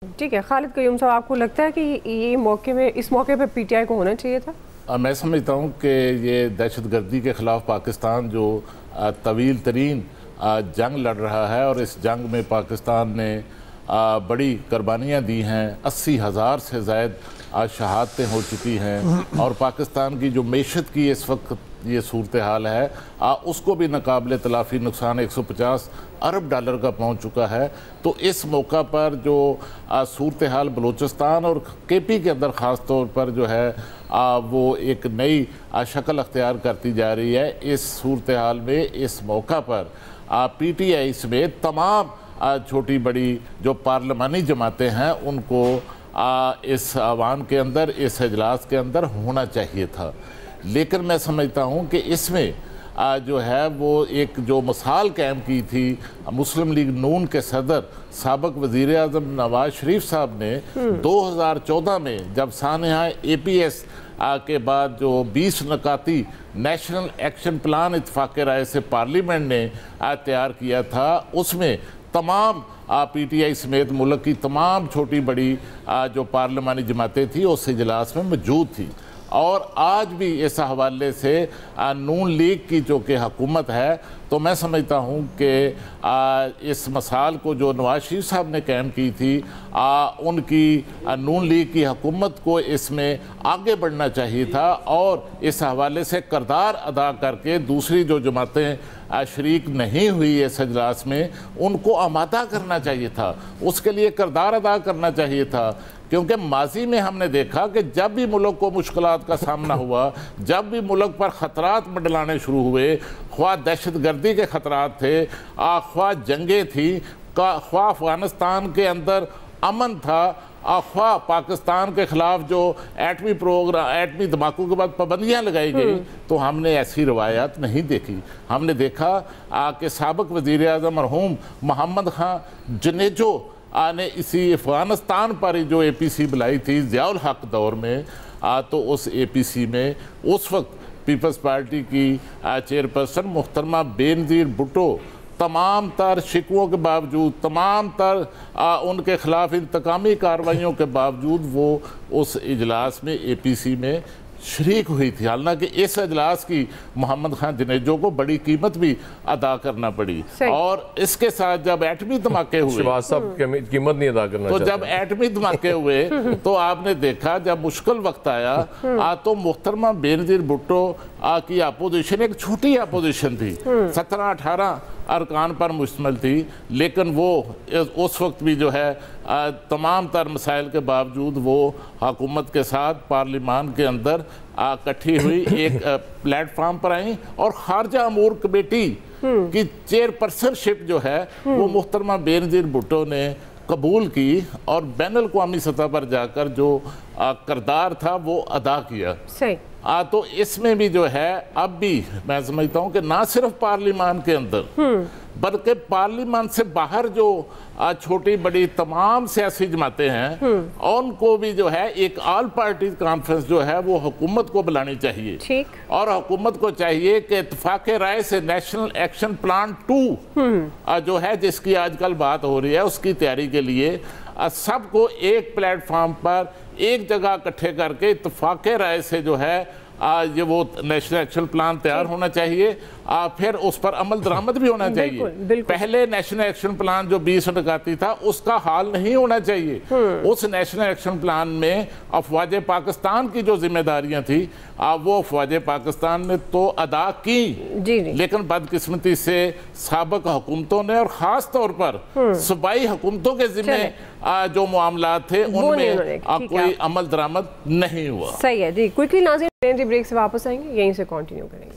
ٹھیک ہے خالد قیوم صاحب، آپ کو لگتا ہے کہ یہ اس موقع پہ پی ٹی آئی کو ہونا چاہیے تھا؟ میں سمجھتا ہوں کہ یہ دہشت گردی کے خلاف پاکستان جو طویل ترین جنگ لڑ رہا ہے اور اس جنگ میں پاکستان نے بڑی قربانیاں دی ہیں، 80,000 سے زائد شہادتیں ہو چکی ہیں، اور پاکستان کی جو معیشت کی اس وقت یہ صورتحال ہے اس کو بھی ناقابل تلافی نقصان 150 ارب ڈالر کا پہنچ چکا ہے۔ تو اس موقع پر جو صورتحال بلوچستان اور کے پی کے اندر خاص طور پر جو ہے وہ ایک نئی شکل اختیار کرتی جا رہی ہے، اس صورتحال میں اس موقع پر پی ٹی آئی سمیت تمام چھوٹی بڑی جو پارلیمانی جماعتیں ہیں ان کو اس عوام کے اندر، اس اجلاس کے اندر ہونا چاہیے تھا۔ لیکن میں سمجھتا ہوں کہ اس میں جو ہے وہ ایک جو مثال قائم کی تھی مسلم لیگ نون کے صدر سابق وزیر اعظم نواز شریف صاحب نے 2014 میں جب سانحہ اے پی ایس کے بعد جو 20 نکاتی نیشنل ایکشن پلان اتفاق رائے سے پارلیمنٹ نے تیار کیا تھا، اس میں تمام پی ٹی آئی سمیت ملک کی تمام چھوٹی بڑی جو پارلیمانی جماعتیں تھیں اس اجلاس میں موجود تھی، اور آج بھی اس حوالے سے نون لیگ کی جو کہ حکومت ہے، تو میں سمجھتا ہوں کہ اس مثال کو جو نواز شریف صاحب نے قائم کی تھی ان کی نون لیگ کی حکومت کو اس میں آگے بڑھنا چاہیے تھا، اور اس حوالے سے کردار ادا کر کے دوسری جو جماعتیں شریک نہیں ہوئی اس اجلاس میں ان کو آمادہ کرنا چاہیے تھا، اس کے لیے کردار ادا کرنا چاہیے تھا۔ کیونکہ ماضی میں ہم نے دیکھا کہ جب بھی ملک کو مشکلات کا سامنا ہوا، جب بھی ملک پر خطرات منڈلانے شروع ہوئے، خواہ دہشت گردی کے خطرات تھے، خواہ جنگیں تھیں، خواہ افغانستان کے اندر امن تھا، خواہ پاکستان کے خلاف جو ایٹمی دھماکوں کے بعد پابندیاں لگائی گئی، تو ہم نے ایسی روایات نہیں دیکھی۔ ہم نے دیکھا کہ سابق وزیر اعظم مرحوم محمد خان جنیجو نے اسی افغانستان پر جو اے پی سی بلائی تھی ضیاء الحق دور میں، تو اس اے پی سی میں اس وقت پیپلز پارٹی کی چیئرپرسن محترمہ بے نظیر بھٹو تمام تر شکووں کے باوجود، تمام تر ان کے خلاف انتقامی کارروائیوں کے باوجود وہ اس اجلاس میں اے پی سی میں شریک ہوئی تھی، حالانکہ اس اجلاس کی محمد خان جنیجو کو بڑی قیمت بھی ادا کرنا پڑی، اور اس کے ساتھ جب ایٹمی دھماکے ہوئے، شہباز صاحب قیمت نہیں ادا کرنا تو جب ایٹمی دھماکے ہوئے تو آپ نے دیکھا جب مشکل وقت آیا تو محترمہ بے نظیر بھٹو کی اپوزیشن ایک چھوٹی اپوزیشن تھی، 17-18 ارکان پر مشتمل تھی، لیکن وہ اس وقت بھی جو ہے تمام تر مسائل کے باوجود وہ حکومت کے ساتھ پارلیمان کے اندر اکٹھی ہوئی، ایک پلیٹ فارم پر آئیں، اور خارجہ امور کمیٹی کی چیئرپرسن شپ جو ہے وہ محترمہ بے نظیر بھٹو نے قبول کی، اور بین الاقوامی سطح پر جا کر جو کردار تھا وہ ادا کیا۔ تو اس میں بھی جو ہے اب بھی میں سمجھتا ہوں کہ نہ صرف پارلیمان کے اندر بلکہ پارلیمان سے باہر جو چھوٹی بڑی تمام سیاسی جماعتیں ہیں ان کو بھی جو ہے ایک آل پارٹی کانفرنس جو ہے وہ حکومت کو بلانی چاہیے، اور حکومت کو چاہیے کہ اتفاق رائے سے نیشنل ایکشن پلان 2 جو ہے جس کی آج کل بات ہو رہی ہے اس کی تیاری کے لیے سب کو ایک پلیٹ فارم پر ایک جگہ اکٹھے کر کے اتفاق رائے سے جو ہے یہ وہ نیشنل ایکشن پلان تیار ہونا چاہیے، پھر اس پر عمل درآمد بھی ہونا چاہیے۔ پہلے نیشنل ایکشن پلان جو 20 نکاتی تھا اس کا حال نہیں ہونا چاہیے، اس نیشنل ایکشن پلان میں افواج پاکستان کی جو ذمہ داریاں تھیں وہ افواج پاکستان نے تو ادا کی، لیکن بدقسمتی سے سابق حکومتوں نے اور خاص طور پر صوبائی حکومتوں کے ذمہ جو معاملات تھے ان میں کوئی عمل درآمد نہیں ہوا۔ صحیح ہے جی، کوئکلی ناظرین بریک سے واپس آئیں گے، یہیں سے کنٹینیو کریں گے۔